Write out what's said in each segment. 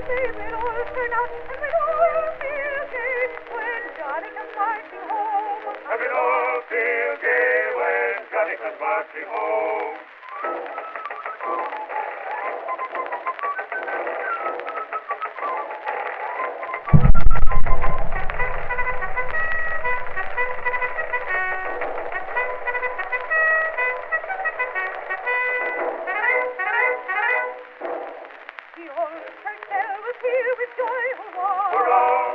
say we'll all turn out and we'll all feel gay when Johnny comes marching home. And we'll all feel gay when Johnny comes marching home. The old cartel was here with joy, hurrah! Hurrah!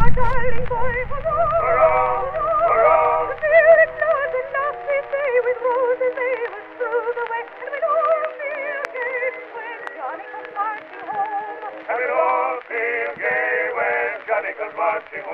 Our darling boy, hurrah! Hurrah! Hurrah! The spirit knows and laughs they say with roses they will strew the way, and we'll all feel gay when Johnny comes marching home. And we'll all feel gay when Johnny comes marching home.